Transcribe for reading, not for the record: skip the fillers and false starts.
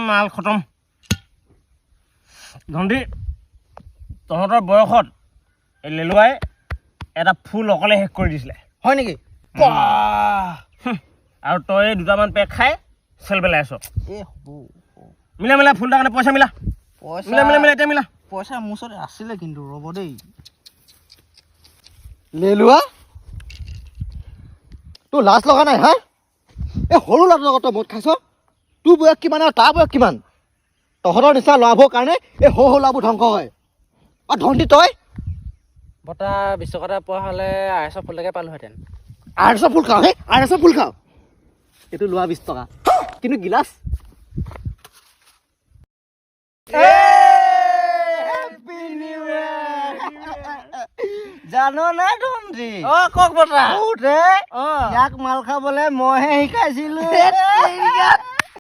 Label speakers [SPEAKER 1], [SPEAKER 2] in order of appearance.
[SPEAKER 1] মাল খতম ধন্দি তহঁতৰ বয়সত এই লেলুৱাই এটা ফুল অকলে শেষ কৰি দিছিলে
[SPEAKER 2] হয় নেকি
[SPEAKER 1] আৰু তই দুটামান পেক খাই চেল পেলাই আছ
[SPEAKER 2] এ হ'ব
[SPEAKER 1] মিলা ফুলটাৰ কাৰণে পইচা মিলা মিলা এতিয়া মিলা
[SPEAKER 2] পইচা মোৰ ওচৰত আছিলে কিন্তু ৰ'ব দেই লেলুৱা তোৰ লাজ লগা নাই হা এই সৰু ল'ৰাটোৰ লগত তই মদ খাইছ তোৰ বয়স কিমান আৰু তাৰ বয়স কিমান তহঁতৰ নিচিনা ল'ৰাবোৰৰ কাৰণে এই সৰু ল'ৰাবোৰ ধ্বংস হয় আৰু ধন্দি তই
[SPEAKER 3] বটা 20 টকা পোৱা হ'লে আইএছৰ ফুলটাকে পালোহেঁতেন
[SPEAKER 2] আইএছৰ ফুল খাওঁ হে আইএছৰ ফুল খাওঁ এইটো লোৱা 20 টকা কিন্তু গিলাচ জানো নাই ধন্দি
[SPEAKER 1] কওক বতা
[SPEAKER 2] ইয়াক মাল খাবলৈ মইহে শিকাইছিলো